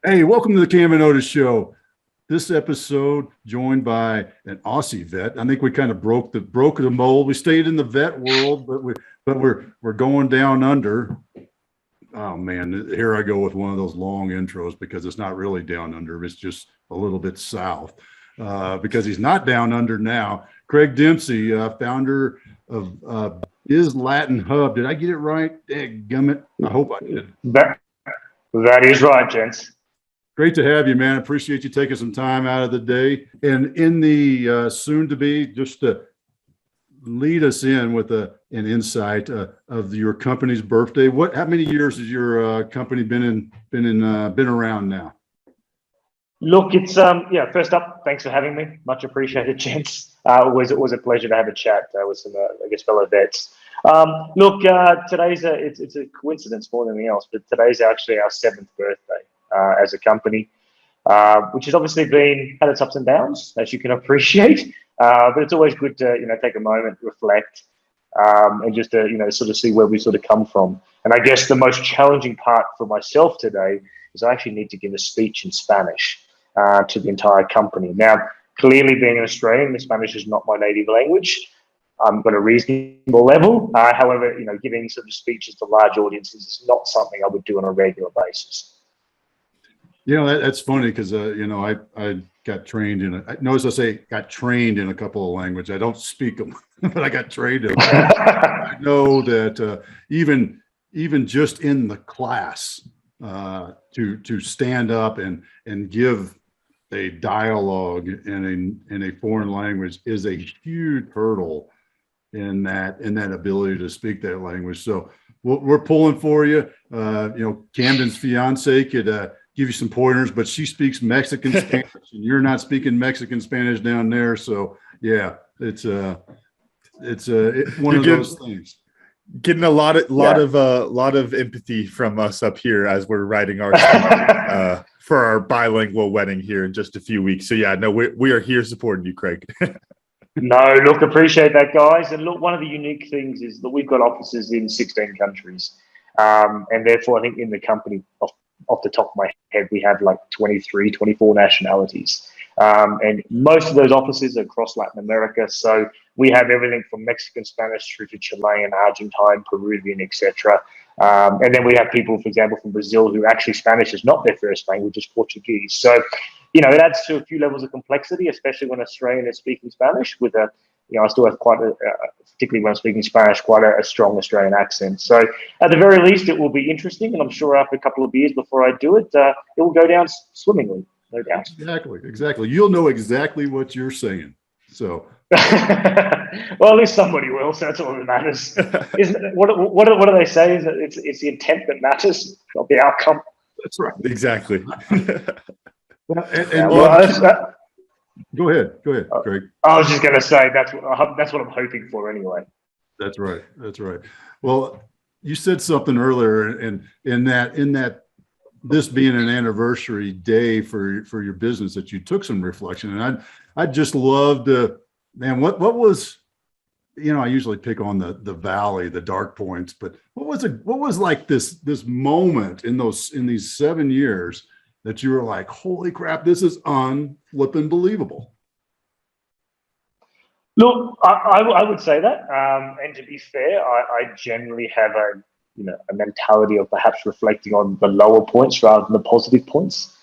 Hey, welcome to the Cam and Otis Show. This episode joined by an Aussie vet. I think we kind of broke the mold. We stayed in the vet world, but we're going down under. Oh man, here I go with one of those long intros because it's not really down under. It's just a little bit south because he's not down under now. Craig Dempsey, founder of Biz Latin Hub. Did I get it right? Dadgummit. I hope I did. That is right, gents. Great to have you, man. Appreciate you taking some time out of the day. And in the soon to be, just to lead us in with an insight of your company's birthday. How many years has your company been around now? Look, it's first up, thanks for having me. Much appreciated, gents. It was a pleasure to have a chat with some, fellow vets. Today's it's a coincidence more than anything else, but today's actually our 7th birthday as a company, which has obviously had its ups and downs, as you can appreciate. But it's always good to take a moment, reflect, and just to sort of see where we sort of come from. And I guess the most challenging part for myself today is I actually need to give a speech in Spanish to the entire company. Now, clearly being an Australian, the Spanish is not my native language. I've got a reasonable level. However, giving sort of speeches to large audiences is not something I would do on a regular basis. That's funny because I got trained notice I say got trained in a couple of languages. I don't speak them, but I got trained in them. I know that even just in the class to stand up and give a dialogue in a foreign language is a huge hurdle in that ability to speak that language. So we're pulling for you. Camden's fiance could give you some pointers, but she speaks Mexican Spanish and you're not speaking Mexican Spanish down there. So yeah, it's one of those things. Getting a lot of empathy from us up here as we're writing our for our bilingual wedding here in just a few weeks. So yeah, no, we are here supporting you, Craig. No, look, appreciate that, guys. And look, one of the unique things is that we've got offices in 16 countries. And therefore, I think in the company, off the top of my head, we have like 23, 24 nationalities. And most of those offices are across Latin America. So we have everything from Mexican Spanish through to Chilean, Argentine, Peruvian, etc. And then we have people, for example, from Brazil who actually Spanish is not their first language, it's Portuguese. So, it adds to a few levels of complexity, especially when Australian is speaking Spanish with I still have particularly when I'm speaking Spanish, quite a strong Australian accent. So at the very least, it will be interesting. And I'm sure after a couple of beers before I do it, it will go down swimmingly, no doubt. Exactly. You'll know exactly what you're saying. So. Well, at least somebody will. So that's all that matters. What do they say? Is that it's the intent that matters, not the outcome. That's right. Exactly. Go ahead, Craig. I was just going to say that's what I'm hoping for anyway. That's right. Well, you said something earlier, and in that this being an anniversary day for your business, that you took some reflection, and I'd just love to, man. What was, I usually pick on the valley, the dark points, but what was like this moment in these 7 years that you were like, holy crap, this is unflippin' believable? Look, I would say that, and to be fair, I generally have a mentality of perhaps reflecting on the lower points rather than the positive points.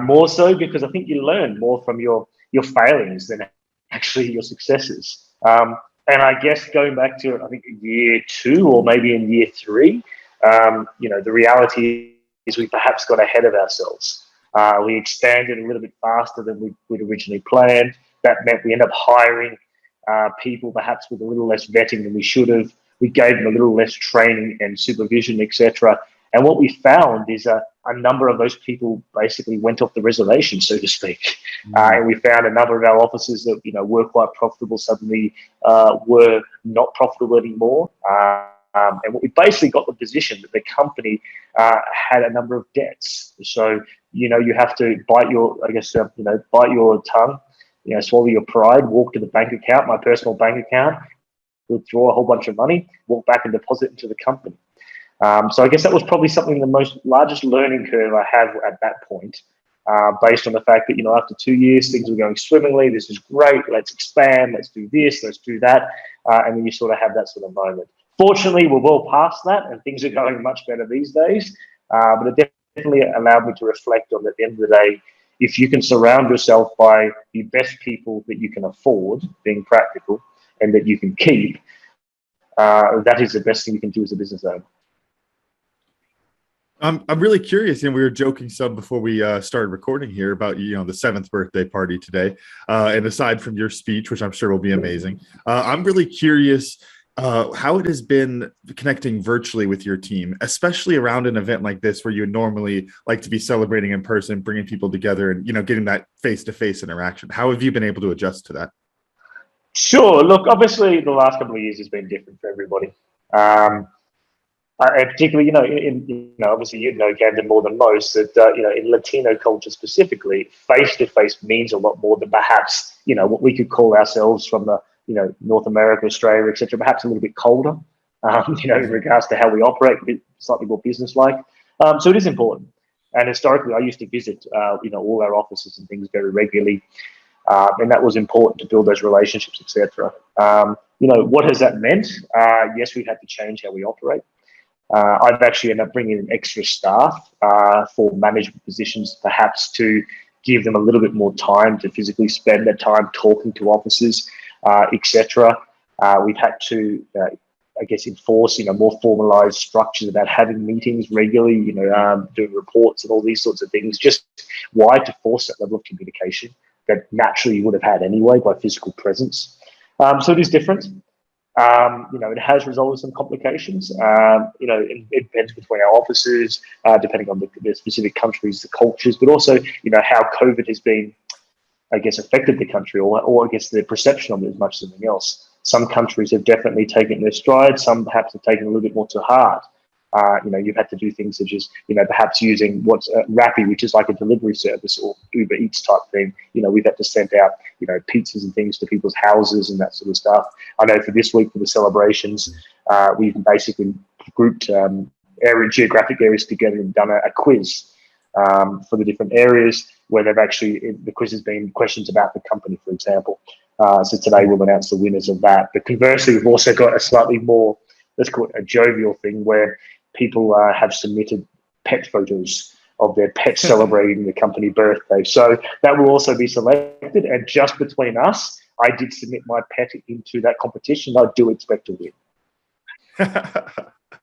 More so because I think you learn more from your failings than actually your successes. And I guess going back to I think year 2 or maybe in year 3, the reality is we perhaps got ahead of ourselves. We expanded a little bit faster than we'd originally planned. That meant we ended up hiring people perhaps with a little less vetting than we should have. We gave them a little less training and supervision, etc. And what we found is a number of those people basically went off the reservation, so to speak. And we found a number of our offices that were quite profitable suddenly were not profitable anymore. And we basically got the position that the company had a number of debts. So, you have to bite your tongue, swallow your pride, walk to the bank account, my personal bank account, withdraw a whole bunch of money, walk back and deposit into the company. So I guess that was probably something the largest learning curve I have at that point, based on the fact that, after 2 years, things were going swimmingly. This is great. Let's expand. Let's do this. Let's do that. And then you sort of have that sort of moment. Fortunately, we're well past that and things are going much better these days. But it definitely allowed me to reflect on, at the end of the day, if you can surround yourself by the best people that you can afford, being practical, and that you can keep, that is the best thing you can do as a business owner. I'm really curious, and we were joking some before we started recording here about the 7th birthday party today. And aside from your speech, which I'm sure will be amazing, I'm really curious how it has been connecting virtually with your team, especially around an event like this where you would normally like to be celebrating in person, bringing people together, and getting that face-to-face interaction. How have you been able to adjust to that? Sure. Look, obviously, the last couple of years has been different for everybody. And particularly, obviously, Camden more than most, that, in Latino culture specifically, face-to-face means a lot more than perhaps, what we could call ourselves from the, North America, Australia, etc., perhaps a little bit colder, in regards to how we operate, a bit slightly more business-like. So it is important. And historically, I used to visit, all our offices and things very regularly. And that was important to build those relationships, etc. What has that meant? Yes, we've had to change how we operate. I've actually ended up bringing in extra staff for management positions, perhaps to give them a little bit more time to physically spend their time talking to officers, etc. We've had to, enforce, more formalized structures about having meetings regularly, doing reports and all these sorts of things. Just why? To force that level of communication that naturally you would have had anyway by physical presence. So it is different. It has resulted in some complications. It depends between our offices, depending on the specific countries, the cultures, but also, how COVID has been, affected the country, or the perception of it as much as anything else. Some countries have definitely taken their stride. Some perhaps have taken a little bit more to heart. You've had to do things such as, perhaps using what's Rappi, which is like a delivery service, or Uber Eats type thing. We've had to send out, pizzas and things to people's houses and that sort of stuff. I know for this week, for the celebrations, we've basically grouped geographic areas together and done a quiz for the different areas where the quiz has been questions about the company, for example. So today we'll announce the winners of that. But conversely, we've also got a slightly more, let's call it a jovial thing, where people have submitted pet photos of their pets celebrating the company birthday. So that will also be selected. And just between us, I did submit my pet into that competition. I do expect to win.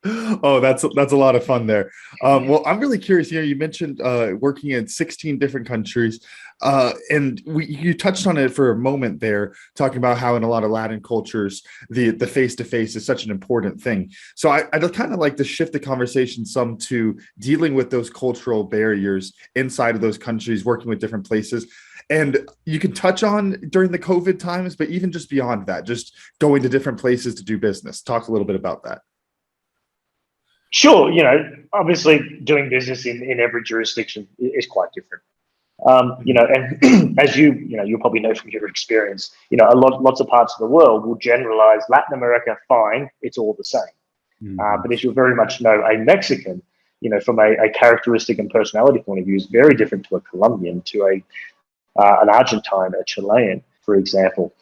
Oh, that's a lot of fun there. Well, I'm really curious. You mentioned working in 16 different countries, and you touched on it for a moment there, talking about how in a lot of Latin cultures, the face-to-face is such an important thing. So I'd kind of like to shift the conversation some to dealing with those cultural barriers inside of those countries, working with different places. And you can touch on during the COVID times, but even just beyond that, just going to different places to do business. Talk a little bit about that. Sure, obviously doing business in every jurisdiction is quite different. And as you'll probably know from your experience, lots of parts of the world will generalize Latin America, fine, it's all the same. Mm-hmm. But as you'll very much know, a Mexican, from a characteristic and personality point of view, is very different to a Colombian, to an Argentine, a Chilean, for example.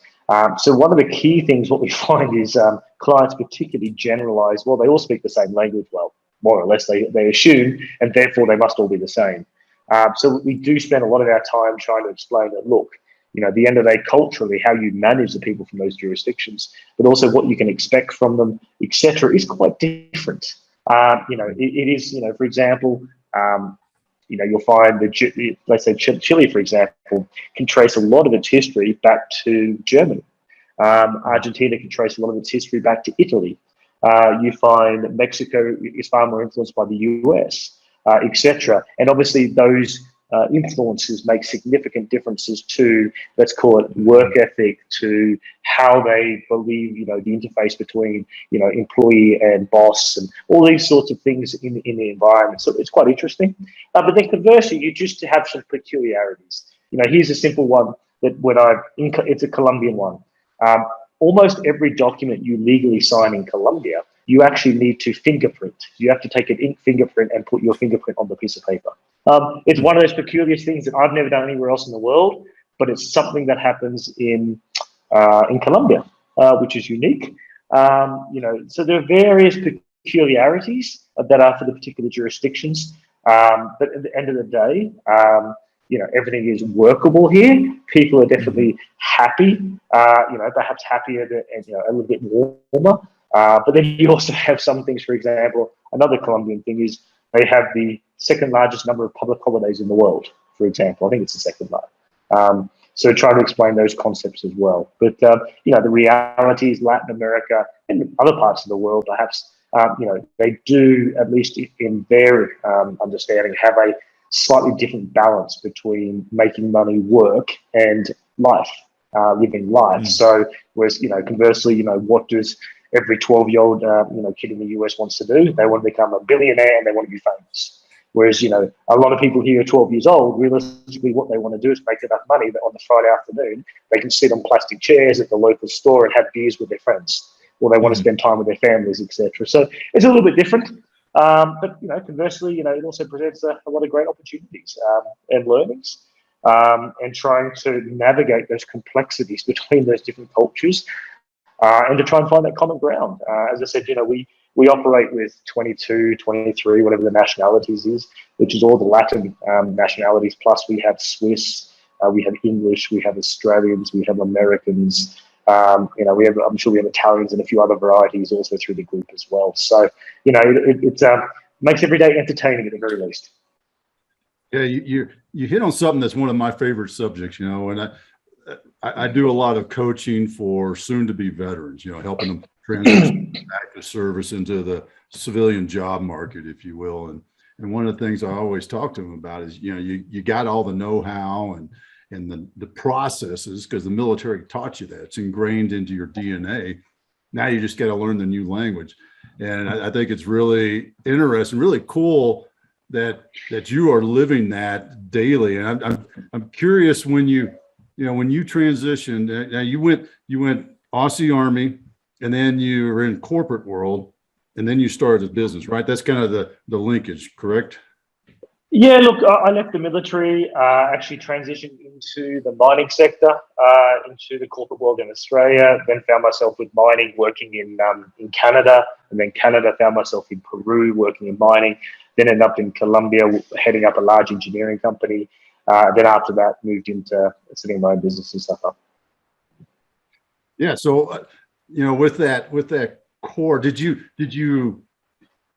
So one of the key things what we find is clients particularly generalize, well, they all speak the same language, well, more or less they assume, and therefore they must all be the same. So we do spend a lot of our time trying to explain that, look, at the end of the day, culturally, how you manage the people from those jurisdictions, but also what you can expect from them, etc., is quite different. It is, for example, you'll find that, let's say Chile, for example, can trace a lot of its history back to Germany. Argentina can trace a lot of its history back to Italy. You find Mexico is far more influenced by the US, etc. And obviously those influences make significant differences to, let's call it, work ethic, to how they believe, the interface between, employee and boss, and all these sorts of things in the environment. So it's quite interesting. But then conversely, you just have some peculiarities. Here's a simple one that it's a Colombian one. almost every document you legally sign in Colombia, you actually need to fingerprint. You have to take an ink fingerprint and put your fingerprint on the piece of paper. It's one of those peculiar things that I've never done anywhere else in the world, but it's something that happens in Colombia, which is unique. So there are various peculiarities that are for the particular jurisdictions. But at the end of the day, everything is workable here. People are definitely happy, perhaps happier and a little bit warmer. But then you also have some things, for example, another Colombian thing is they have the second largest number of public holidays in the world, for example. I think it's the second largest. So try to explain those concepts as well. But, the reality is Latin America and other parts of the world, perhaps, they do, at least in their understanding, have a slightly different balance between making money work and life, living life. So whereas, conversely, what does every 12-year-old, kid in the US wants to do? They want to become a billionaire and they want to be famous. Whereas, a lot of people here are 12 years old, realistically what they want to do is make enough money that on the Friday afternoon, they can sit on plastic chairs at the local store and have beers with their friends, or they want to spend time with their families, etc. So it's a little bit different. But, conversely, it also presents a lot of great opportunities and learnings and trying to navigate those complexities between those different cultures and to try and find that common ground. As I said, we operate with 22, 23, whatever the nationalities is, which is all the Latin nationalities. Plus we have Swiss, we have English, we have Australians, we have Americans. I'm sure we have Italians and a few other varieties also through the group as well. So, it makes every day entertaining at the very least. Yeah, you hit on something that's one of my favorite subjects, and I do a lot of coaching for soon-to-be veterans, helping them transition active service into the civilian job market, if you will. And one of the things I always talk to them about is, you got all the know-how and the processes, because the military taught you that. It's ingrained into your DNA. Now you just got to learn the new language. And I think it's really interesting, really cool that you are living that daily. And I'm curious, when you transitioned, now you went Aussie Army, and then you were in corporate world, and then you started a business, right? That's kind of the linkage, correct? Yeah, look, I left the military, actually transitioned into the mining sector, into the corporate world in Australia, then found myself with mining working in Canada, and then Canada found myself in Peru working in mining, then ended up in Colombia heading up a large engineering company. Then after that, moved into setting my own business and stuff up. Yeah. So, with that core, did you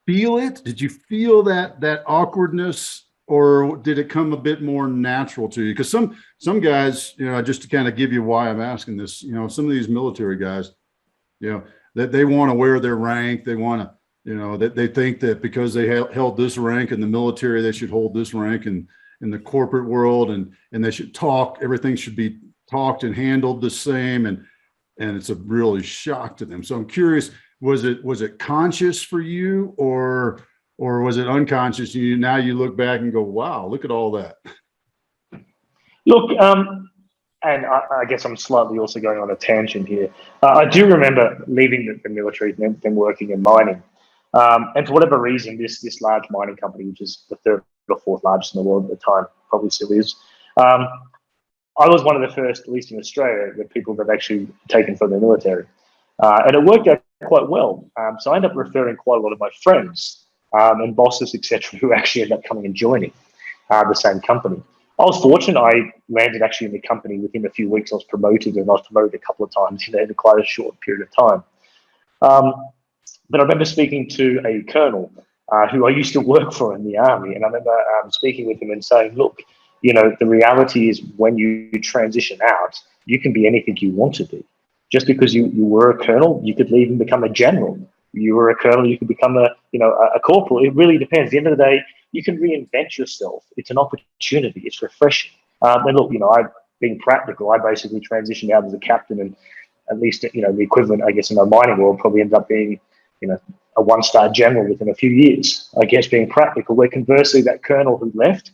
feel it? Did you feel that awkwardness, or did it come a bit more natural to you? Because some guys, just to kind of give you why I'm asking this, some of these military guys, that they want to wear their rank. They want to, that they think that because they held this rank in the military, they should hold this rank in the corporate world, and they should everything should be talked and handled the same. And it's a really shock to them. So I'm curious, was it conscious for you, or was it unconscious? Now you look back and go, wow, look at all that. Look, and I guess I'm slightly also going on a tangent here. I do remember leaving the military and then working in mining. And for whatever reason, this large mining company, which is the third or fourth largest in the world at the time, probably still is, I was one of the first, at least in Australia, the people that actually taken from the military. And it worked out quite well. So I ended up referring quite a lot of my friends and bosses, etc., who actually ended up coming and joining the same company. I was fortunate. I landed actually in the company within a few weeks. I was promoted, and I was promoted a couple of times in quite a short period of time. But I remember speaking to a colonel who I used to work for in the army, and I remember speaking with him and saying, look, the reality is when you transition out, you can be anything you want to be. Just because you were a colonel, you could leave and become a general. You were a colonel, you could become a corporal. It really depends. At the end of the day, you can reinvent yourself. It's an opportunity. It's refreshing. And look, being practical, I basically transitioned out as a captain, and at least, the equivalent, I guess, in the mining world probably ended up being, a one-star general within a few years, I guess, being practical, where conversely that colonel who left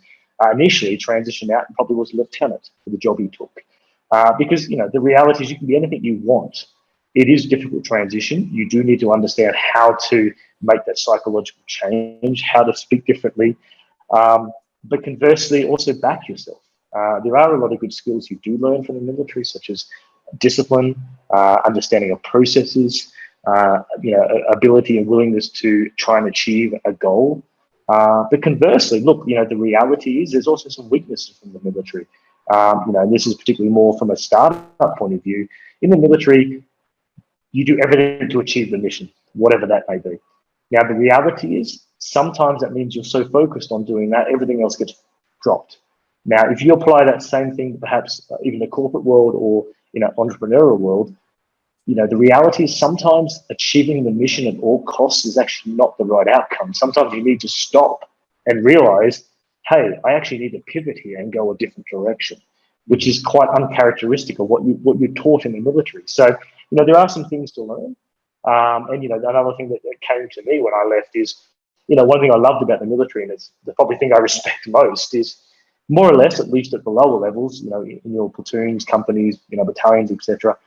initially transitioned out and probably was a lieutenant for the job he took. Because, the reality is you can be anything you want. it is a difficult transition. You do need to understand how to make that psychological change, how to speak differently, but conversely, also back yourself. There are a lot of good skills you do learn from the military, such as discipline, understanding of processes, ability and willingness to try and achieve a goal. But conversely, look, the reality is there's also some weaknesses from the military. And this is particularly more from a startup point of view. In the military, you do everything to achieve the mission, whatever that may be. Now, the reality is sometimes that means you're so focused on doing that, everything else gets dropped. Now, if you apply that same thing, perhaps even the corporate world or entrepreneurial world, the reality is sometimes achieving the mission at all costs is actually not the right outcome. Sometimes you need to stop and realize, hey, I actually need to pivot here and go a different direction, which is quite uncharacteristic of what you're taught in the military. So, there are some things to learn. And another thing that came to me when I left is, one thing I loved about the military, and it's the probably thing I respect most, is more or less, at least at the lower levels, in your platoons, companies, battalions, etc.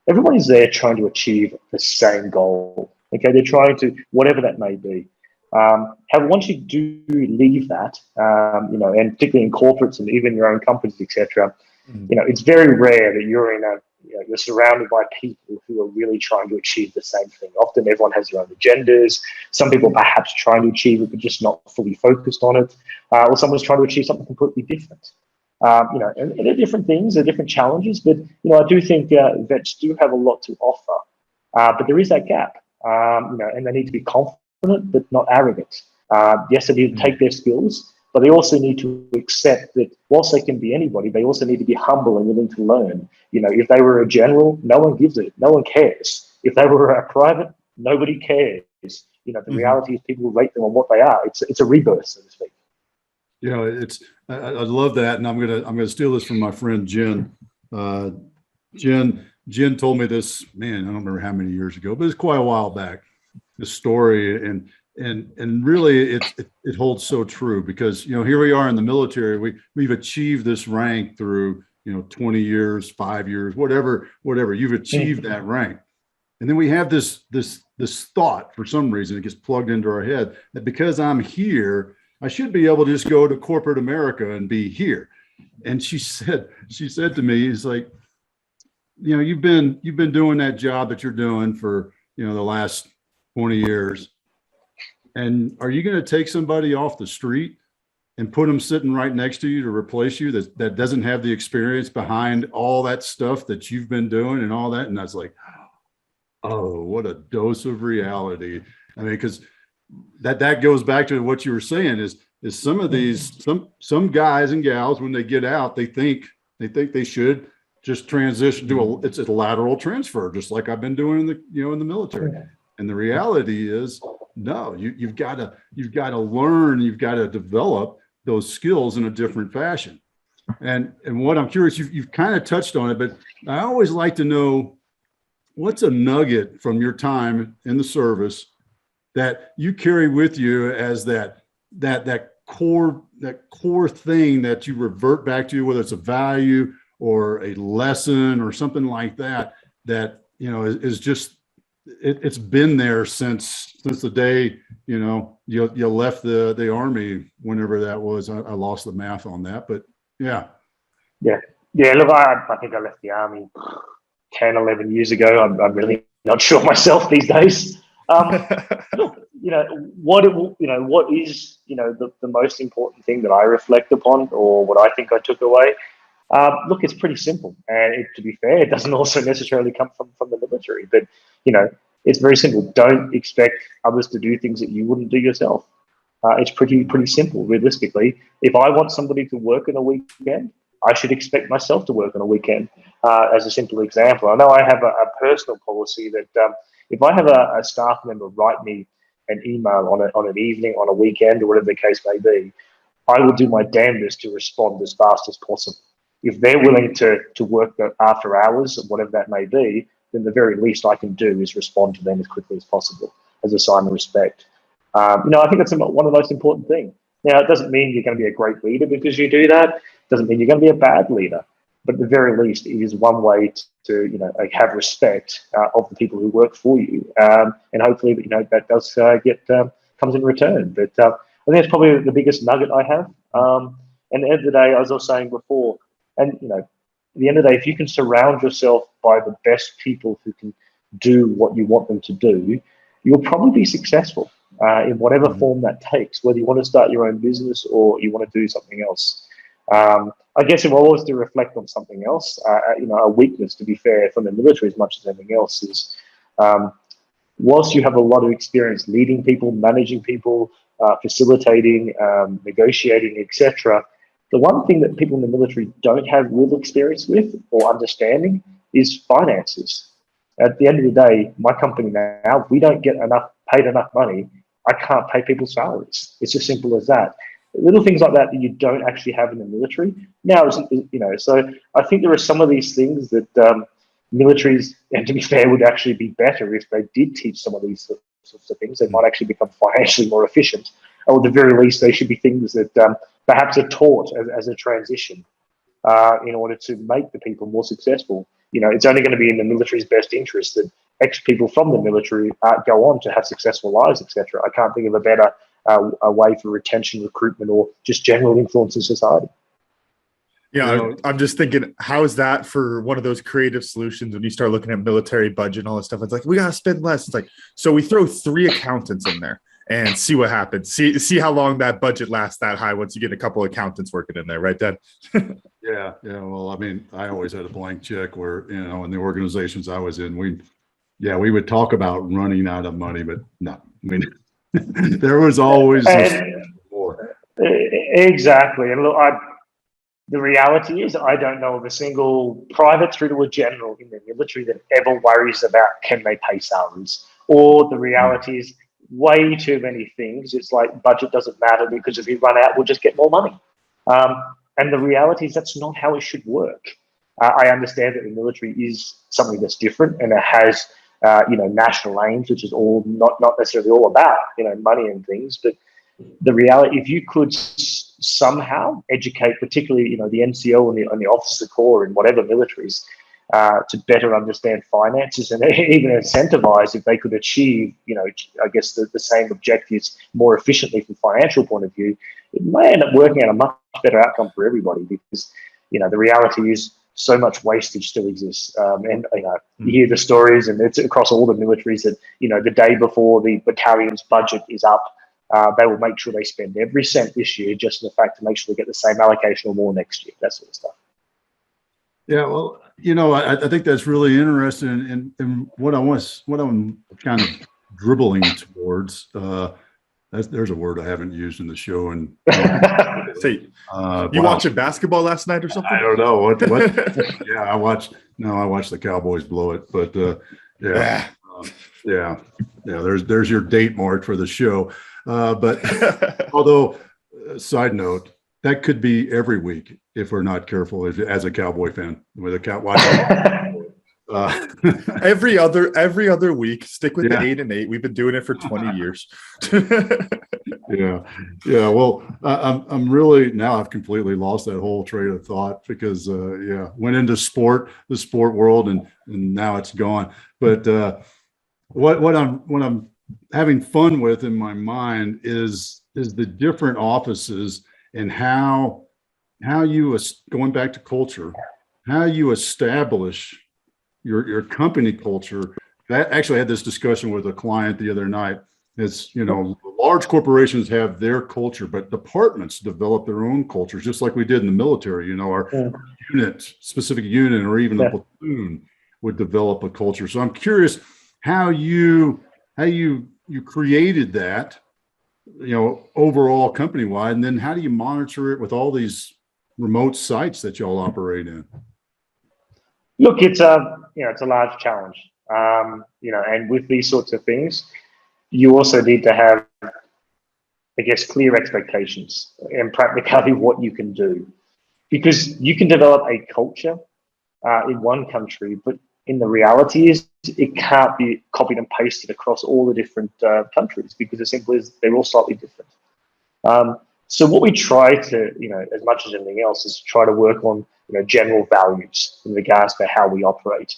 Everybody's there trying to achieve the same goal. Okay, they're trying to, whatever that may be. However, once you do leave that, and particularly in corporates and even your own companies, etc., it's very rare that you're you're surrounded by people who are really trying to achieve the same thing. Often everyone has their own agendas. Some people perhaps trying to achieve it, but just not fully focused on it. Or someone's trying to achieve something completely different. And they're different things, they're different challenges, but, I do think vets do have a lot to offer. But there is that gap, and they need to be confident, but not arrogant. Yes, they need to take their skills, but they also need to accept that whilst they can be anybody, they also need to be humble and willing to learn. If they were a general, no one gives it, no one cares. If they were a private, nobody cares. The reality is people rate them on what they are. It's a rebirth, so to speak. I love that, and I'm gonna steal this from my friend Jen. Jen told me this, man, I don't remember how many years ago, but it's quite a while back. This story, and really it holds so true, because here we are in the military. We've achieved this rank through 20 years, 5 years, whatever you've achieved that rank, and then we have this thought, for some reason it gets plugged into our head, that because I'm here, I should be able to just go to corporate America and be here. And she said to me, it's like, you've been doing that job that you're doing for the last 20 years. And are you going to take somebody off the street and put them sitting right next to you to replace you that doesn't have the experience behind all that stuff that you've been doing and all that? And I was like, oh, what a dose of reality. I mean, because that goes back to what you were saying, is some of these, some guys and gals, when they get out, they think they should just transition to it's a lateral transfer, just like I've been doing in the military. And the reality is, no, you've got to learn, you've got to develop those skills in a different fashion. And what I'm curious, you've kind of touched on it, but I always like to know, what's a nugget from your time in the service that you carry with you as that core thing that you revert back to, whether it's a value or a lesson or something like that is just, it's been there since the day you left the Army, whenever that was. I lost the math on that, but yeah. Look, I think I left the Army 10, 11 years ago. I'm really not sure myself these days. Look, what is the most important thing that I reflect upon, or what I think I took away? Look, it's pretty simple, and to be fair, it doesn't also necessarily come from the military, but it's very simple. Don't expect others to do things that you wouldn't do yourself. It's pretty simple, realistically. If I want somebody to work on a weekend, I should expect myself to work on a weekend. As a simple example, I know I have a personal policy that if I have a staff member write me an email on an evening, on a weekend, or whatever the case may be, I will do my damnedest to respond as fast as possible. If they're willing to work after hours, whatever that may be, then the very least I can do is respond to them as quickly as possible, as a sign of respect. I think that's one of the most important things. Now, it doesn't mean you're going to be a great leader because you do that. It doesn't mean you're going to be a bad leader. but at the very least, it is one way to like, have respect of the people who work for you, and hopefully, that does comes in return. But I think it's probably the biggest nugget I have. And at the end of the day, as I was saying before, and at the end of the day, if you can surround yourself by the best people who can do what you want them to do, you'll probably be successful in whatever form that takes, whether you want to start your own business or you want to do something else. I guess if I was to reflect on something else, a weakness, to be fair, from the military as much as anything else is, whilst you have a lot of experience leading people, managing people, facilitating, negotiating, etc., the one thing that people in the military don't have real experience with or understanding is finances. At the end of the day, my company now, we don't get paid enough money. I can't pay people's salaries. It's as simple as that. Little things like that you don't actually have in the military. Now, so I think there are some of these things that militaries, and to be fair, would actually be better if they did teach some of these sorts of things. They might actually become financially more efficient. Or at the very least, they should be things that perhaps are taught as a transition in order to make the people more successful. It's only going to be in the military's best interest that ex-people from the military go on to have successful lives, etc. I can't think of a better a way for retention, recruitment, or just general influence in society. Yeah, I'm just thinking, how is that for one of those creative solutions when you start looking at military budget and all this stuff? It's like, we got to spend less. It's like, so we throw 3 accountants in there and see what happens. See how long that budget lasts that high once you get a couple of accountants working in there, right, Dad? Yeah. Well, I mean, I always had a blank check where, in the organizations I was in, we would talk about running out of money, but no, there was always more. Exactly. And look, the reality is I don't know of a single private through to a general in the military that ever worries about can they pay salaries. Or the reality is way too many things. It's like budget doesn't matter because if we run out, we'll just get more money. And the reality is that's not how it should work. I understand that the military is something that's different and it has national aims, which is all not necessarily all about money and things. But the reality, if you could somehow educate, particularly the NCO and the officer corps and whatever militaries, to better understand finances and even incentivize if they could achieve, I guess the same objectives more efficiently from a financial point of view, it may end up working out a much better outcome for everybody because, the reality is so much wastage still exists. And, you hear the stories and it's across all the militaries that, the day before the battalion's budget is up, they will make sure they spend every cent this year just in the fact to make sure they get the same allocation or more next year, that sort of stuff. Yeah, well, I think that's really interesting, and what I'm kind of dribbling towards. There's a word I haven't used in the show, and say, you watching basketball last night or something? I don't know what. Yeah, I watched the Cowboys blow it, but yeah. There's your date mark for the show. But although, side note, that could be every week if we're not careful. As a Cowboy fan, with a every other week, stick with the 8-8. We've been doing it for 20 years. Yeah. Well, I'm really now I've completely lost that whole train of thought because went into the sport world and now it's gone. But what I'm having fun with in my mind is the different offices and how you, going back to culture, how you establish your company culture. I actually had this discussion with a client the other night. It's, large corporations have their culture, but departments develop their own cultures, just like we did in the military. Our specific unit, or even the platoon would develop a culture. So I'm curious how you created that, overall company wide, and then how do you monitor it with all these remote sites that y'all operate in? Look, it's a large challenge, and with these sorts of things, you also need to have, I guess, clear expectations and practically what you can do, because you can develop a culture in one country, but in the reality is it can't be copied and pasted across all the different countries because as simple as they're all slightly different. So what we try to, as much as anything else, is try to work on general values in regards to how we operate.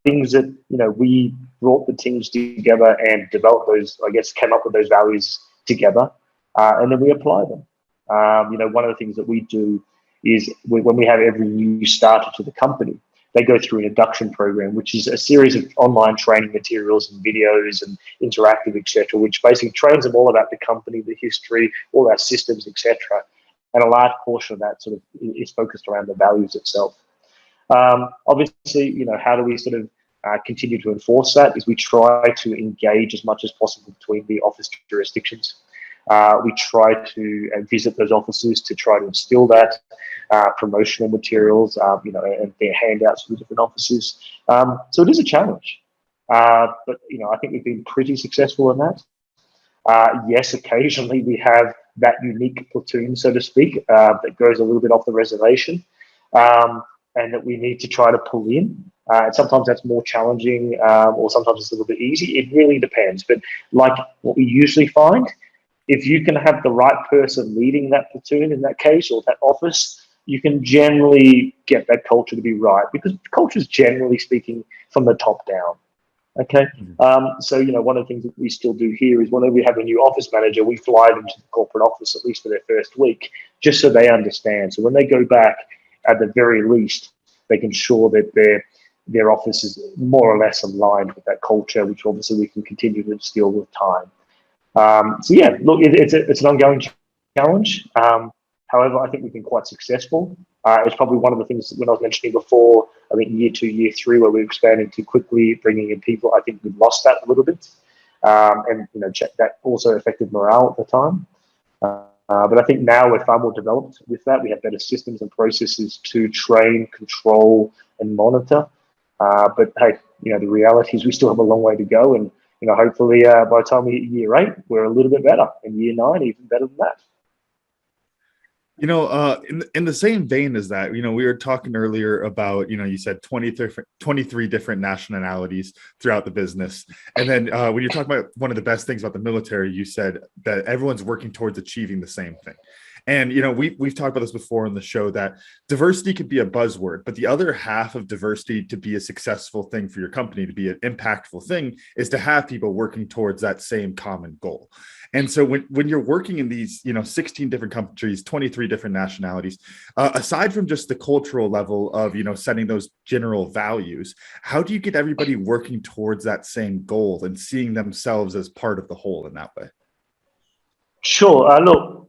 Things that, we brought the teams together and developed those, came up with those values together, and then we apply them. One of the things that we do is when we have every new starter to the company, they go through an induction program, which is a series of online training materials and videos and interactive, etc., which basically trains them all about the company, the history, all our systems, etc. And a large portion of that sort of is focused around the values itself. Obviously, how do we sort of continue to enforce that? Is we try to engage as much as possible between the office jurisdictions. We try to visit those offices to try to instill that, promotional materials, and their handouts for the different offices. So it is a challenge, but I think we've been pretty successful in that. Yes, occasionally we have that unique platoon, so to speak, that goes a little bit off the reservation, and that we need to try to pull in. And sometimes that's more challenging, or sometimes it's a little bit easy. It really depends. But like what we usually find, if you can have the right person leading that platoon in that case, or that office, you can generally get that culture to be right, because culture is generally speaking from the top down. Okay. So, one of the things that we still do here is whenever we have a new office manager, we fly them to the corporate office, at least for their first week, just so they understand. So when they go back, at the very least, they can ensure that their office is more or less aligned with that culture, which obviously we can continue to instill with time. So yeah, look, it's an ongoing challenge. However, I think we've been quite successful. It's probably one of the things when I was mentioning before, I think year 2, year 3, where we're expanding too quickly, bringing in people, I think we've lost that a little bit. And that also affected morale at the time. But I think now we're far more developed with that. We have better systems and processes to train, control, and monitor. But hey, the reality is we still have a long way to go. And, hopefully by the time we hit year 8, we're a little bit better. And year 9, even better than that. In the same vein as that, we were talking earlier about, you said 23 different nationalities throughout the business. And then when you're talking about one of the best things about the military, you said that everyone's working towards achieving the same thing. And, we've talked about this before on the show, that diversity could be a buzzword, but the other half of diversity to be a successful thing for your company, to be an impactful thing, is to have people working towards that same common goal. And so when you're working in these, 16 different countries, 23 different nationalities, aside from just the cultural level of, setting those general values, how do you get everybody working towards that same goal and seeing themselves as part of the whole in that way? Sure. Look,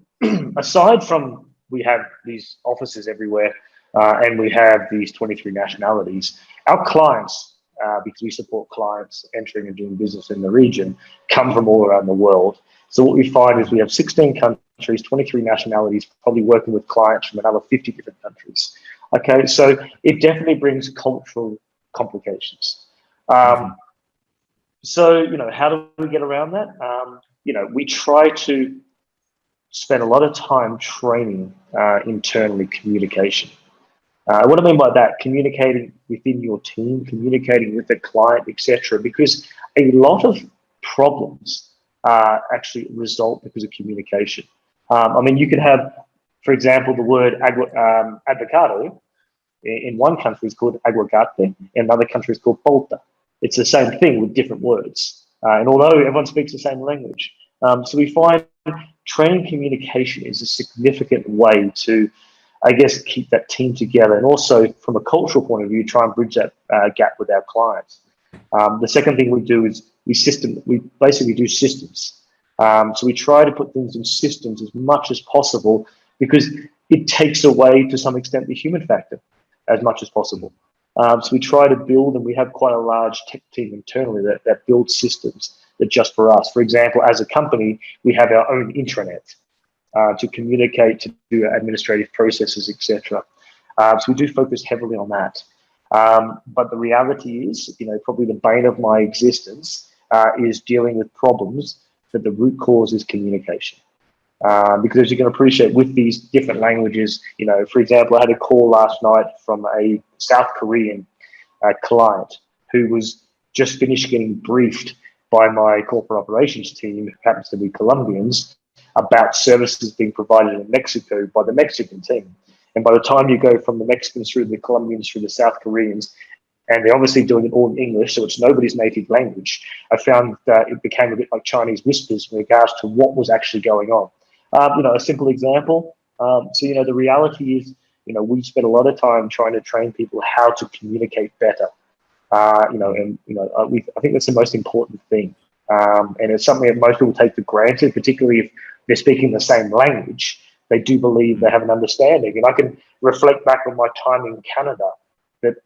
aside from we have these offices everywhere, and we have these 23 nationalities, our clients, because we support clients entering and doing business in the region, come from all around the world. So what we find is we have 16 countries, 23 nationalities, probably working with clients from another 50 different countries. Okay, so it definitely brings cultural complications. So, how do we get around that? We try to spend a lot of time training internally communication. What I mean by that, communicating within your team, communicating with the client, etc., because a lot of problems actually result because of communication. You could have, for example, the word avocado in one country is called aguacate, in another country is called polta. It's the same thing with different words. And although everyone speaks the same language, so we find training communication is a significant way to, keep that team together, and also from a cultural point of view, try and bridge that gap with our clients. The second thing we do is we basically do systems. So we try to put things in systems as much as possible, because it takes away to some extent the human factor as much as possible. So we try to build, and we have quite a large tech team internally that builds systems that just for us. For example, as a company, we have our own intranet to communicate, to do administrative processes, etc. So we do focus heavily on that. But the reality is, probably the bane of my existence is dealing with problems that the root cause is communication. Because as you can appreciate with these different languages, for example, I had a call last night from a South Korean client who was just finished getting briefed by my corporate operations team, who happens to be Colombians, about services being provided in Mexico by the Mexican team. And by the time you go from the Mexicans through the Colombians through the South Koreans, and they're obviously doing it all in English, so it's nobody's native language, I found that it became a bit like Chinese whispers in regards to what was actually going on. A simple example. The reality is, we spend a lot of time trying to train people how to communicate better. I think that's the most important thing. And it's something that most people take for granted, particularly if they're speaking the same language. They do believe they have an understanding. And I can reflect back on my time in Canada, that,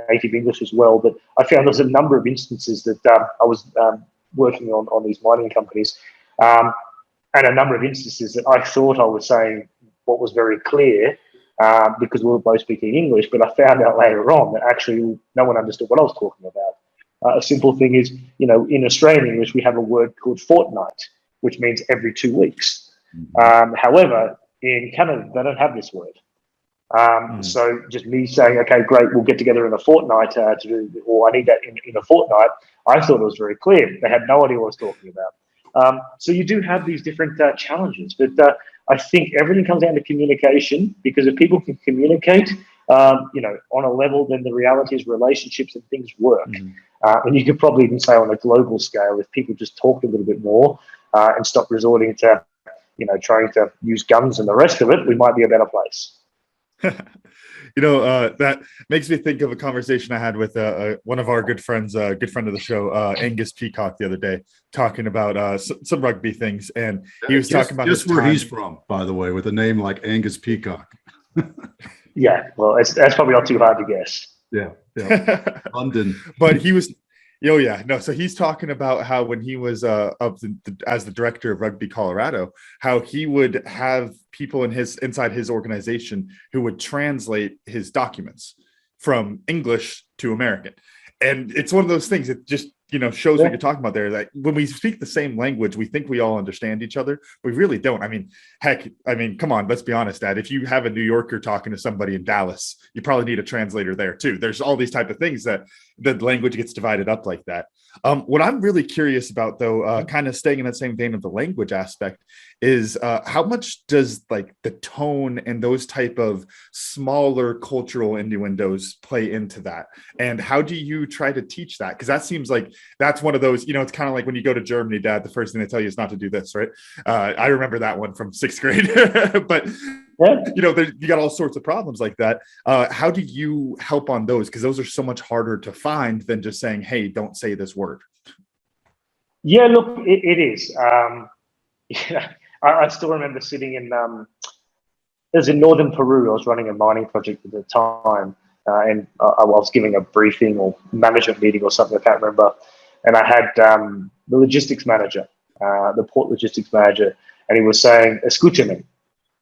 native English as well. But I found there's a number of instances that I was working on these mining companies, and a number of instances that I thought I was saying what was very clear, because we were both speaking English, but I found out later on that actually no one understood what I was talking about. A simple thing is, in Australian English, we have a word called fortnight, which means every 2 weeks. However, in Canada, they don't have this word. So just me saying, okay, great, we'll get together in a fortnight to do, or I need that in a fortnight, I thought it was very clear. They had no idea what I was talking about. So you do have these different challenges, but I think everything comes down to communication, because if people can communicate, on a level, then the reality is relationships and things work. And you could probably even say on a global scale, if people just talked a little bit more and stop resorting to, trying to use guns and the rest of it, we might be a better place. That makes me think of a conversation I had with one of our good friends, a good friend of the show, Angus Peacock, the other day, talking about some rugby things, and he was talking about just where he's from, by the way, with a name like Angus Peacock. Yeah, well, that's probably not too hard to guess. Yeah, London. But he was. Oh yeah, no. So he's talking about how when he was as the director of Rugby Colorado, how he would have people inside his organization who would translate his documents from English to American, and it's one of those things that just shows what you're talking about there. That when we speak the same language, we think we all understand each other, but we really don't. Come on, let's be honest, Dad. If you have a New Yorker talking to somebody in Dallas, you probably need a translator there too. There's all these type of things that the language gets divided up like that. What I'm really curious about, though, kind of staying in that same vein of the language aspect, is how much does like the tone and those type of smaller cultural innuendos play into that? And how do you try to teach that? Because that seems like that's one of those, it's kind of like when you go to Germany, Dad, the first thing they tell you is not to do this, right? I remember that one from 6th grade, but you got all sorts of problems like that. How do you help on those? Because those are so much harder to find than just saying, hey, don't say this word. Yeah, look, it is. I still remember sitting in, it was in northern Peru. I was running a mining project at the time, and I was giving a briefing or management meeting or something, I can't remember. And I had the logistics manager, the port logistics manager, and he was saying, escúchame,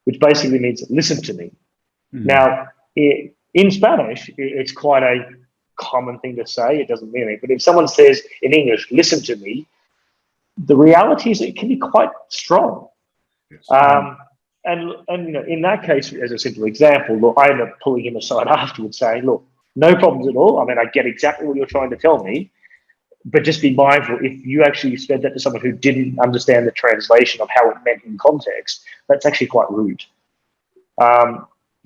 which basically means listen to me. Now, in Spanish, it's quite a common thing to say. It doesn't mean anything. But if someone says in English, listen to me, the reality is it can be quite strong. Yes. And in that case, as a simple example, look, I ended up pulling him aside afterwards saying, look, no problems at all. I get exactly what you're trying to tell me, but just be mindful, if you actually said that to someone who didn't understand the translation of how it meant in context, that's actually quite rude.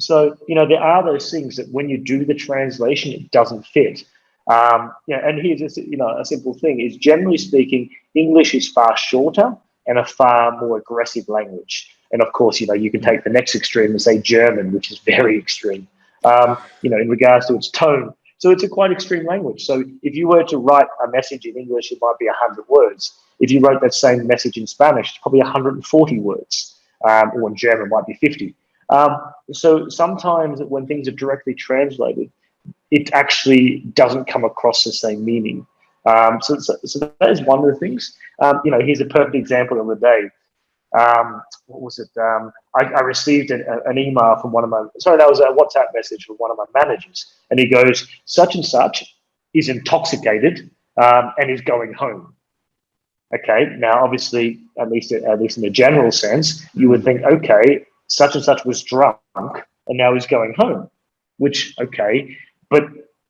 So, there are those things that when you do the translation, it doesn't fit. And here's a simple thing is, generally speaking, English is far shorter and a far more aggressive language. And of course, you can take the next extreme and say German, which is very extreme, in regards to its tone. So it's a quite extreme language. So if you were to write a message in English, it might be 100 words. If you wrote that same message in Spanish, it's probably 140 words, or in German, it might be 50. So sometimes when things are directly translated, it actually doesn't come across the same meaning. So that is one of the things. Here's a perfect example of the day. What was it? I received an email from that was a WhatsApp message from one of my managers. And he goes, such and such is intoxicated and is going home. Okay, now obviously, at least in a general sense, you would think, okay, such and such was drunk and now he's going home, which, okay, but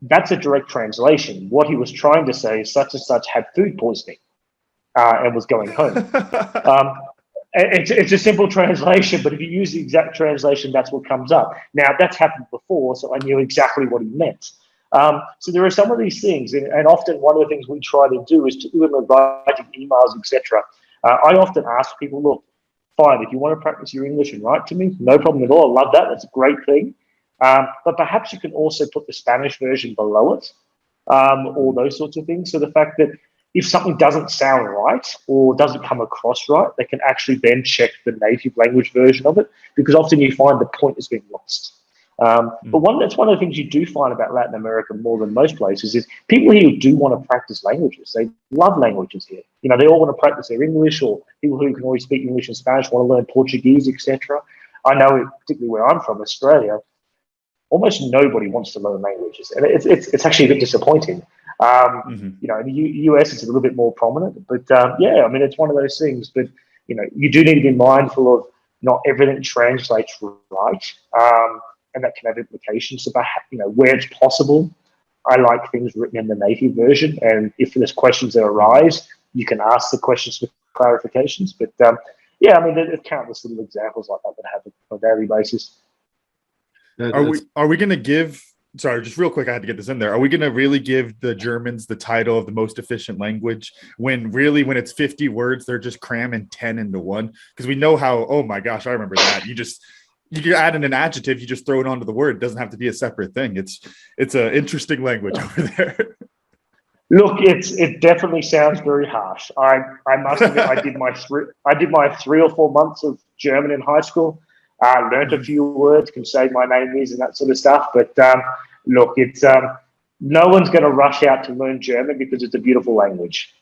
that's a direct translation. What he was trying to say is such and such had food poisoning and was going home. It's a simple translation, but if you use the exact translation, that's what comes up. Now, that's happened before, so I knew exactly what he meant. So there are some of these things, and often one of the things we try to do is to when we're writing emails, etc. I often ask people, look, fine, if you want to practice your English and write to me, no problem at all. I love that. That's a great thing. But perhaps you can also put the Spanish version below it, or those sorts of things. So the fact that if something doesn't sound right or doesn't come across right, they can actually then check the native language version of it, because often you find the point has been lost. But that's one of the things you do find about Latin America more than most places is people here do want to practice languages. They love languages here. You know, they all want to practice their English, or people who can always speak English and Spanish want to learn Portuguese, etc. I know, particularly where I'm from, Australia, almost nobody wants to learn languages, and it's actually a bit disappointing. You know, in the US, it's a little bit more prominent, but yeah, I mean, it's one of those things. But you know, you do need to be mindful of not everything translates right, and that can have implications. So, you know, where it's possible, I like things written in the native version, and if there's questions that arise, you can ask the questions for clarifications. But yeah, I mean, there's countless little examples like that happen on a daily basis. Are we going to give? Sorry, just real quick, I had to get this in there. Are we going to really give the Germans the title of the most efficient language when really, when it's 50 words, they're just cramming 10 into one? Because we know how, oh my gosh, I remember that. You add in an adjective, you just throw it onto the word. It doesn't have to be a separate thing. It's an interesting language over there. Look, it definitely sounds very harsh. I must admit, I did my 3 or 4 months of German in high school. Learned a few words, can say my name is and that sort of stuff. But look, it's no one's going to rush out to learn German because it's a beautiful language.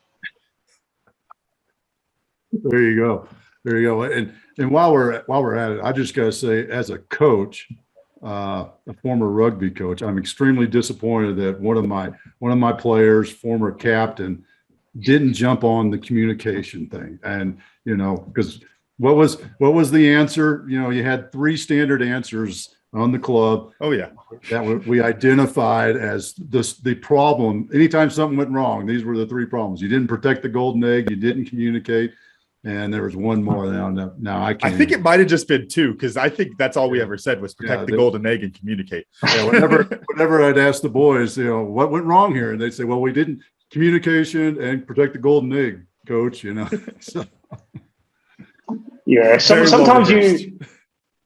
There you go. There you go. And while we're at it, I just got to say, as a coach, a former rugby coach, I'm extremely disappointed that one of my players, former captain, didn't jump on the communication thing. And you know, because what was the answer? You know, you had 3 standard answers on the club. Oh yeah, that we identified as the problem. Anytime something went wrong, these were the 3 problems. You didn't protect the golden egg. You didn't communicate. And there was one more. Now I can't. I think it might have just been 2, because I think that's all we ever said was protect the golden egg and communicate. Yeah, whenever I'd ask the boys, you know, what went wrong here, and they'd say, "Well, we didn't communication and protect the golden egg, coach." You know. So. Yeah. Sometimes you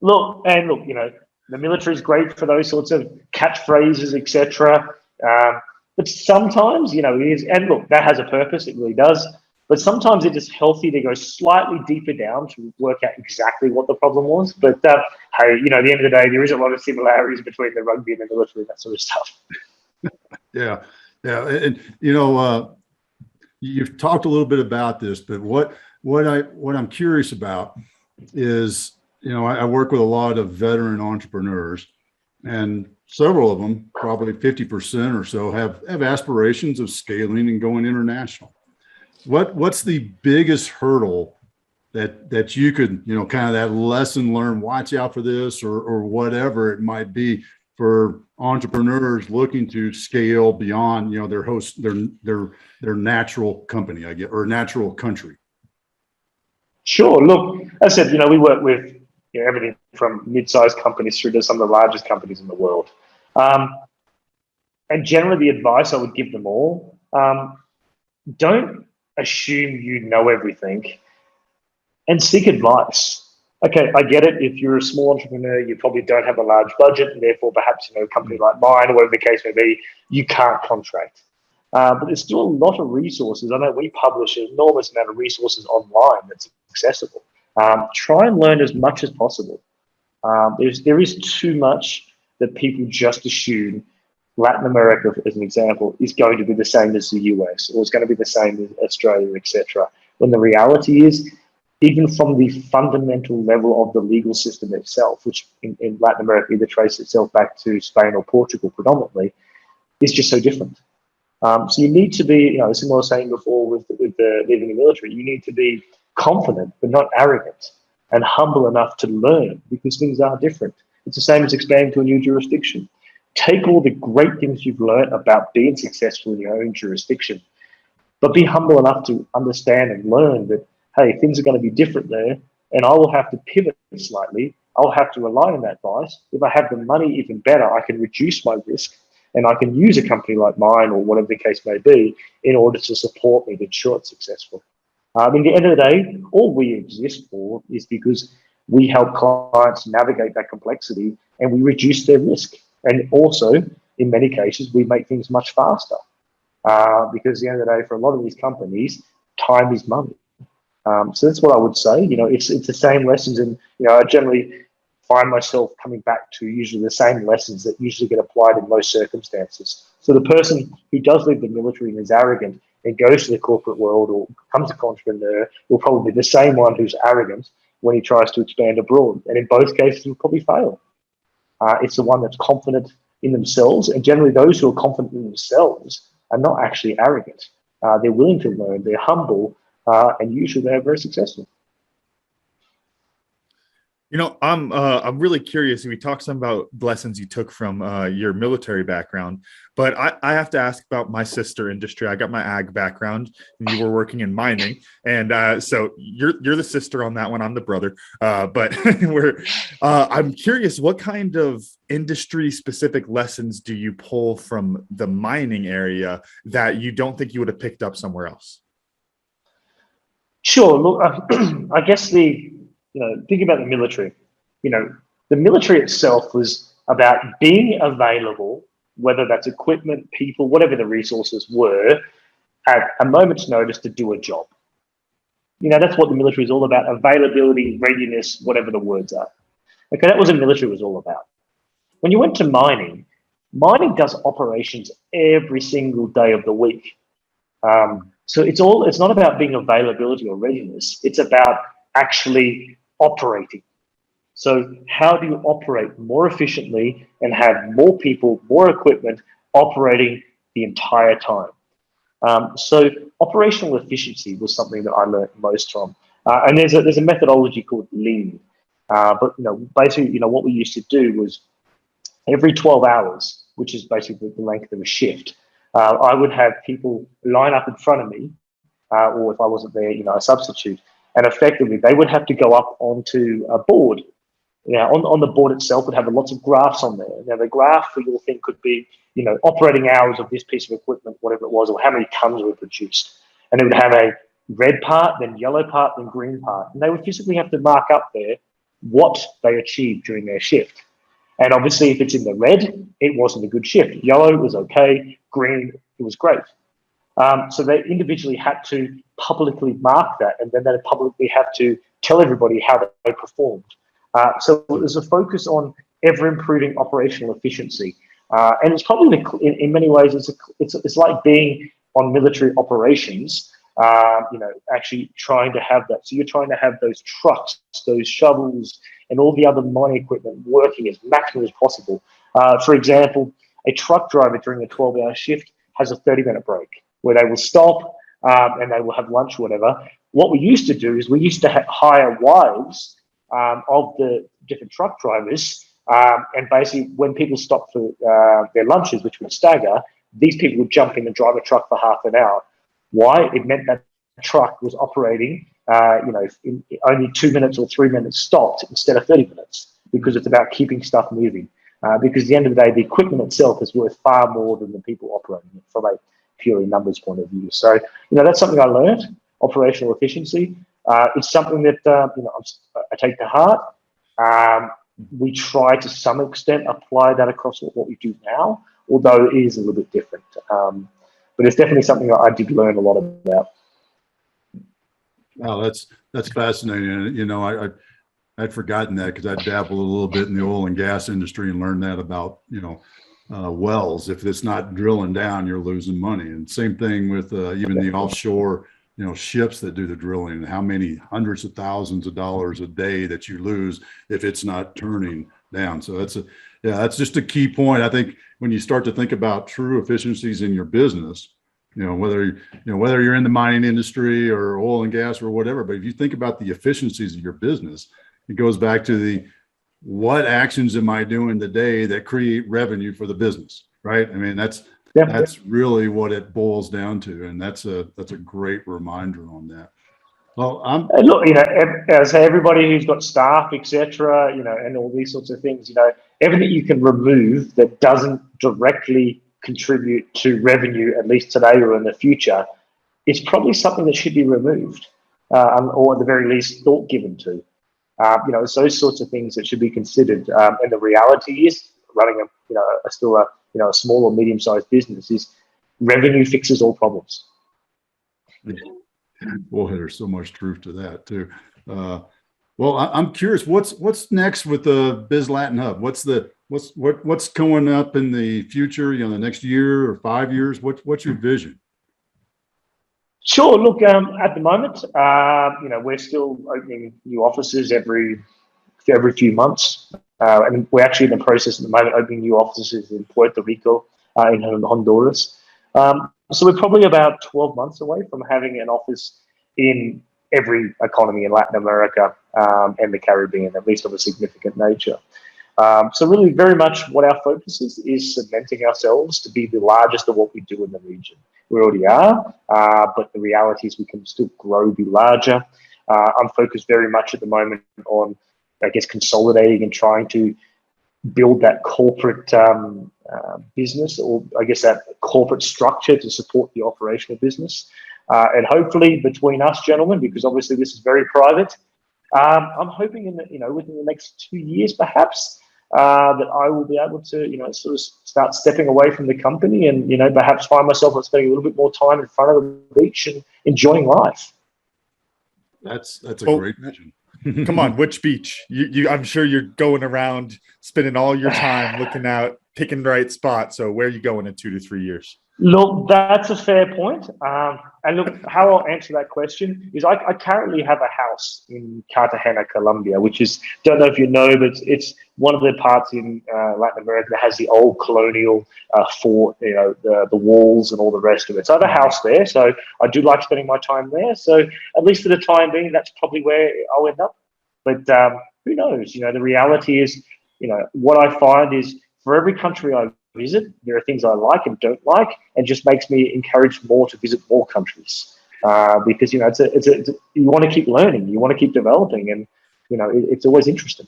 look, you know, the military is great for those sorts of catchphrases, etc. But sometimes, you know, it is, and look, that has a purpose. It really does. But sometimes it is healthy to go slightly deeper down to work out exactly what the problem was. But hey, you know, at the end of the day, there is a lot of similarities between the rugby and the military, that sort of stuff. Yeah, and you know, you've talked a little bit about this, but what I'm curious about is, you know, I work with a lot of veteran entrepreneurs, and several of them, probably 50% or so, have aspirations of scaling and going international. What's the biggest hurdle that you could, you know, kind of that lesson learned, watch out for this, or whatever it might be for entrepreneurs looking to scale beyond, you know, their natural company, I guess, or natural country? Sure. Look, as I said, you know, we work with, you know, everything from mid-sized companies through to some of the largest companies in the world. And generally, the advice I would give them all: don't assume you know everything, and seek advice. Okay, I get it. If you're a small entrepreneur, you probably don't have a large budget, and therefore, perhaps, you know, a company like mine, or whatever the case may be, you can't contract. But there's still a lot of resources. I know we publish an enormous amount of resources online that's accessible. Try and learn as much as possible. There is too much that people just assume Latin America, as an example, is going to be the same as the US, or it's going to be the same as Australia, etc. When the reality is, even from the fundamental level of the legal system itself, which in Latin America either traces itself back to Spain or Portugal predominantly, is just so different. So you need to be, you know, as I was saying before with the leaving the military, you need to be confident but not arrogant, and humble enough to learn, because things are different. It's the same as expanding to a new jurisdiction. Take all the great things you've learned about being successful in your own jurisdiction, but be humble enough to understand and learn that, hey, things are going to be different there, and I will have to pivot slightly. I'll have to rely on that advice. If I have the money, even better, I can reduce my risk, and I can use a company like mine or whatever the case may be in order to support me to ensure it's successful. At the end of the day, all we exist for is because we help clients navigate that complexity and we reduce their risk. And also, in many cases, we make things much faster. Because at the end of the day, for a lot of these companies, time is money. So that's what I would say. It's the same lessons, and I generally find myself coming back to usually the same lessons that usually get applied in most circumstances. So the person who does leave the military and is arrogant and goes to the corporate world or becomes an entrepreneur will probably be the same one who's arrogant when he tries to expand abroad. And in both cases, will probably fail. It's the one that's confident in themselves, and generally those who are confident in themselves are not actually arrogant. They're willing to learn, they're humble, and usually they're very successful. I'm really curious. We talked some about lessons you took from your military background, but I have to ask about my sister industry. I got my ag background, and you were working in mining, and so you're the sister on that one. I'm the brother, but I'm curious, what kind of industry-specific lessons do you pull from the mining area that you don't think you would have picked up somewhere else? Sure. Look, I guess think about the military. The military itself was about being available, whether that's equipment, people, whatever the resources were, at a moment's notice to do a job. That's what the military is all about: availability, readiness, whatever the words are. Okay, that was what the military was all about. When you went to mining does operations every single day of the week. So it's not about being availability or readiness. It's about actually operating. So how do you operate more efficiently and have more people, more equipment operating the entire time? So operational efficiency was something that I learned most from. And there's a methodology called Lean. But basically, what we used to do was every 12 hours, which is basically the length of a shift, I would have people line up in front of me, or if I wasn't there, a substitute. And effectively, they would have to go up onto a board. On the board itself would have lots of graphs on there. Now, the graph for your thing could be, operating hours of this piece of equipment, whatever it was, or how many tons were produced. And it would have a red part, then yellow part, then green part. And they would physically have to mark up there what they achieved during their shift. And obviously, if it's in the red, it wasn't a good shift. Yellow was okay. Green, it was great. So they individually had to publicly mark that, and then they publicly have to tell everybody how they performed. So there's a focus on ever improving operational efficiency, and it's probably in many ways it's like being on military operations. Actually trying to have that. So you're trying to have those trucks, those shovels, and all the other mining equipment working as maximum as possible. For example, a truck driver during a 12-hour shift has a 30-minute break where they will stop and they will have lunch or whatever. What we used to do is we used to hire wives of the different truck drivers, and basically when people stopped for their lunches, which would stagger, these people would jump in and drive a truck for half an hour. Why? It meant that the truck was operating, in only 2 minutes or 3 minutes stopped instead of 30 minutes, because it's about keeping stuff moving. Because at the end of the day, the equipment itself is worth far more than the people operating it from a purely numbers point of view. So, that's something I learned, operational efficiency. It's something that, I take to heart. We try to some extent apply that across what we do now, although it is a little bit different. But it's definitely something that I did learn a lot about. Wow, that's fascinating. I'd forgotten that because I dabbled a little bit in the oil and gas industry and learned that about, wells. If it's not drilling down, you're losing money. And same thing with even the offshore, ships that do the drilling, and how many hundreds of thousands of dollars a day that you lose if it's not turning down. So that's just a key point. I think when you start to think about true efficiencies in your business, whether you're in the mining industry or oil and gas or whatever, but if you think about the efficiencies of your business, it goes back to what actions am I doing today that create revenue for the business, right? I mean, that's really what it boils down to. And that's a great reminder on that. Well, I'm And look, as everybody who's got staff, etc., and all these sorts of things, everything you can remove that doesn't directly contribute to revenue, at least today or in the future, is probably something that should be removed, or at the very least thought given to. It's those sorts of things that should be considered. And the reality is, running a small or medium-sized business is revenue fixes all problems. Boy, there's so much truth to that too. Well, I'm curious, what's next with the Biz Latin Hub? What's going up in the future? The next year or 5 years? What's your vision? Sure. Look, at the moment, we're still opening new offices every few months, and we're actually in the process at the moment opening new offices in Puerto Rico, in Honduras. So we're probably about 12 months away from having an office in every economy in Latin America and the Caribbean, at least of a significant nature. So really very much what our focus is cementing ourselves to be the largest of what we do in the region. We already are, but the reality is we can still grow, be larger. I'm focused very much at the moment on, I guess, consolidating and trying to build that corporate business, or I guess that corporate structure to support the operational business. And hopefully between us, gentlemen, because obviously this is very private, I'm hoping within the next 2 years, perhaps, that I will be able to, sort of start stepping away from the company and, perhaps find myself spending a little bit more time in front of the beach and enjoying life. That's a great vision. Come on, which beach? I'm sure you're going around spending all your time looking out, picking the right spot. So where are you going in 2 to 3 years? Look, that's a fair point. And look, how I'll answer that question is I currently have a house in Cartagena, Colombia, which is, don't know if you know, but it's one of the parts in Latin America that has the old colonial fort, the walls and all the rest of it. So I have a house there, so I do like spending my time there. So at least for the time being, that's probably where I'll end up. But who knows? The reality is, what I find is for every country I visit, there are things I like and don't like, and just makes me encourage more to visit more countries, because you want to keep learning, you want to keep developing, and it's always interesting.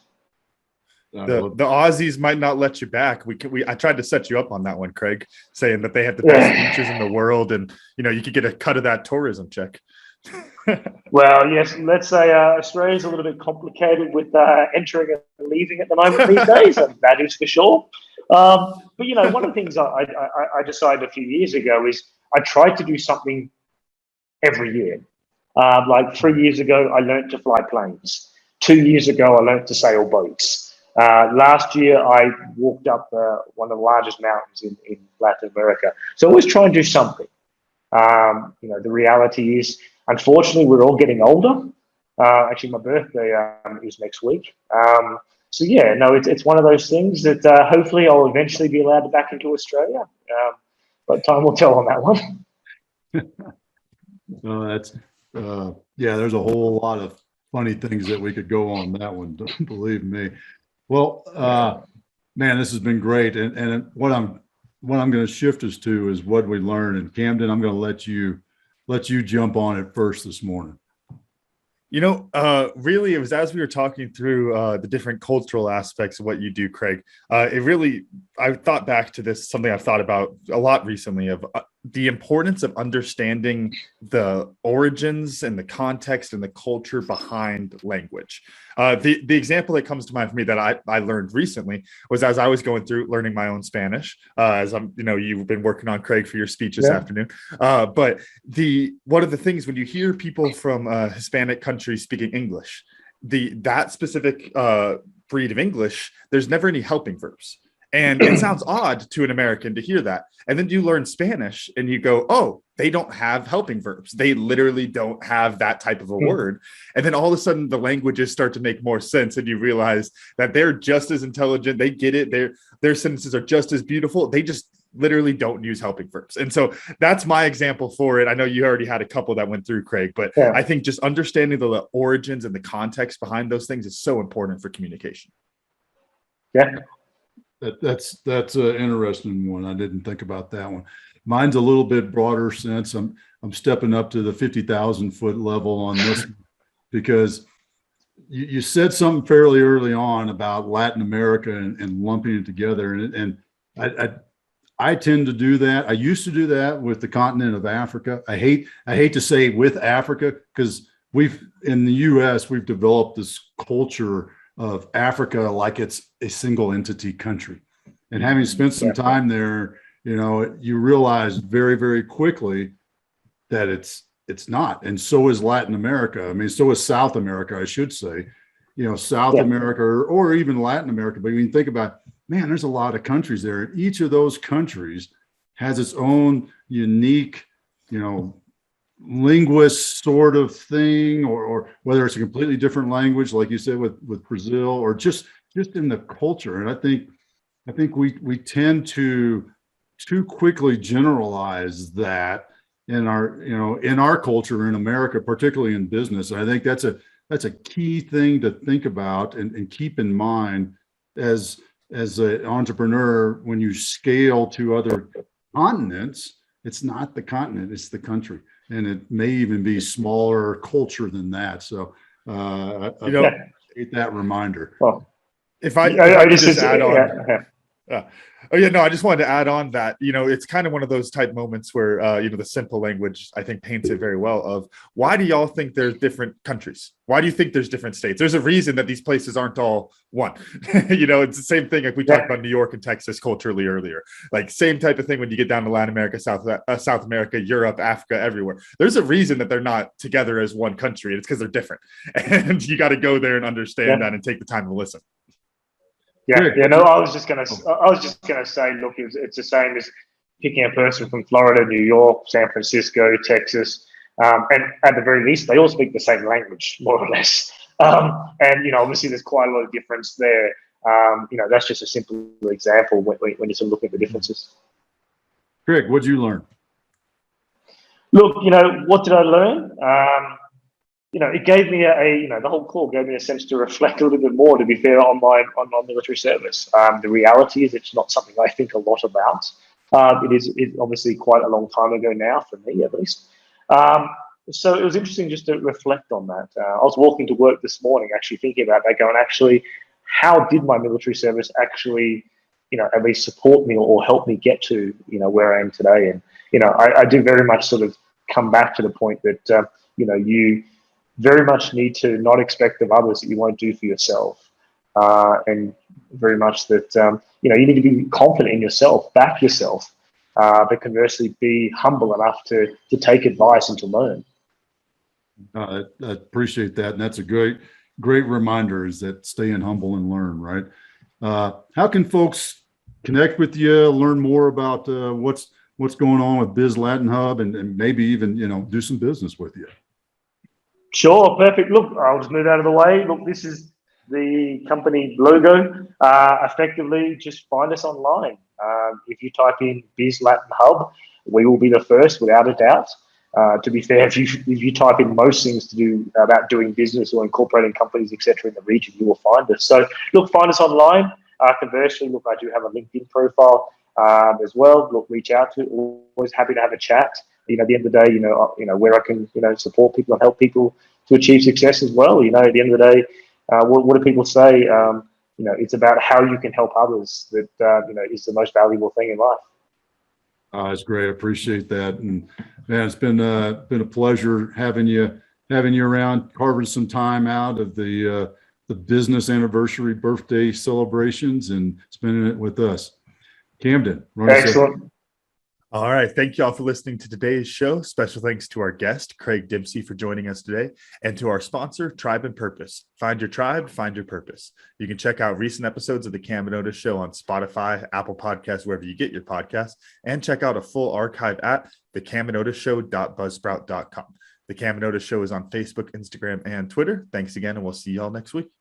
The Aussies might not let you back. I tried to set you up on that one, Craig, saying that they have the best beaches in the world, and you could get a cut of that tourism check. Well, yes, let's say Australia's a little bit complicated with entering and leaving at the moment these days, and that is for sure. But one of the things I decided a few years ago is I tried to do something every year. Like 3 years ago, I learned to fly planes. 2 years ago, I learned to sail boats. Last year, I walked up one of the largest mountains in Latin America. So I always try and do something. The reality is, unfortunately, we're all getting older. Actually, my birthday is next week. So yeah, no, it's one of those things that hopefully I'll eventually be allowed back into Australia. But time will tell on that one. That's there's a whole lot of funny things that we could go on that one. Believe me. Well, man, this has been great. And what I'm going to shift us to is what we learned. And Camden, I'm going to let you jump on it first this morning. Really, it was as we were talking through the different cultural aspects of what you do, Craig. I thought back to this, something I've thought about a lot recently, of the importance of understanding the origins and the context and the culture behind language. The example that comes to mind for me that I learned recently was as I was going through learning my own Spanish, as you've been working on, Craig, for your speech this afternoon. But one of the things when you hear people from Hispanic countries speaking English, that specific breed of English, there's never any helping verbs. And it sounds odd to an American to hear that. And then you learn Spanish and you go, oh, they don't have helping verbs. They literally don't have that type of a word. And then all of a sudden the languages start to make more sense. And you realize that they're just as intelligent. They get it. Their sentences are just as beautiful. They just literally don't use helping verbs. And so that's my example for it. I know you already had a couple that went through, Craig, but I think just understanding the origins and the context behind those things is so important for communication. Yeah. That's an interesting one. I didn't think about that one. Mine's a little bit broader sense. I'm stepping up to the 50,000 foot level on this because you said something fairly early on about Latin America and lumping it together. And I tend to do that. I used to do that with the continent of Africa. I hate to say with Africa, because in the US, we've developed this culture of Africa like it's a single entity country. And having spent some time there, you realize very, very quickly that it's not. And so is Latin America. I mean, so is South America, I should say. South America or even Latin America. But when you think about, man, there's a lot of countries there. And each of those countries has its own unique, linguist sort of thing, or whether it's a completely different language, like you said with Brazil, or just in the culture. And I think we tend to too quickly generalize that in our culture in America, particularly in business. And I think that's a key thing to think about and keep in mind as an entrepreneur. When you scale to other continents, it's not the continent, it's the country. And it may even be smaller culture than that. So I appreciate that reminder. Well, if I just add on. I just wanted to add on that, it's kind of one of those type moments where, the simple language, I think, paints it very well of why do y'all think there's different countries? Why do you think there's different states? There's a reason that these places aren't all one. It's the same thing like we talked about New York and Texas culturally earlier. Like same type of thing when you get down to Latin America, South America, Europe, Africa, everywhere. There's a reason that they're not together as one country. And it's because they're different. And you got to go there and understand that and take the time to listen. I was just gonna say, look, it's the same as picking a person from Florida, New York, San Francisco, Texas, and at the very least, they all speak the same language, more or less. And obviously, there's quite a lot of difference there. That's just a simple example when you sort of look at the differences. Craig, what'd you learn? Look, what did I learn? It gave me the whole call gave me a sense to reflect a little bit more, to be fair, on military service. The reality is it's not something I think a lot about. It's obviously quite a long time ago now, for me at least. So it was interesting just to reflect on that. I was walking to work this morning, actually thinking about that, going, actually, how did my military service actually, at least support me or help me get to, where I am today? And, I do very much sort of come back to the point that, you very much need to not expect of others that you won't do for yourself. And very much that, you need to be confident in yourself, back yourself, but conversely be humble enough to take advice and to learn. I appreciate that. And that's a great reminder, is that staying humble and learn, right? How can folks connect with you, learn more about what's going on with Biz Latin Hub, and maybe even, do some business with you? Sure, perfect. Look, I'll just move out of the way. Look, this is the company logo. Effectively, just find us online. If you type in Biz Latin Hub, we will be the first, without a doubt. To be fair, if you type in most things to do about doing business or incorporating companies, etc., in the region, you will find us. So, look, find us online. Conversely, look, I do have a LinkedIn profile as well. Look, reach out to. Always happy to have a chat. At the end of the day, where I can, support people and help people to achieve success as well. At the end of the day, what do people say? It's about how you can help others that, is the most valuable thing in life. It's great. I appreciate that. And man, it's been a pleasure having you around, carving some time out of the business anniversary birthday celebrations and spending it with us. Camden. Excellent. All right. Thank you all for listening to today's show. Special thanks to our guest, Craig Dempsey, for joining us today, and to our sponsor, Tribe and Purpose. Find your tribe, find your purpose. You can check out recent episodes of The Cam and Otis Show on Spotify, Apple Podcasts, wherever you get your podcasts, and check out a full archive at thecamandotisshow.buzzsprout.com. The Cam and Otis Show is on Facebook, Instagram, and Twitter. Thanks again, and we'll see y'all next week.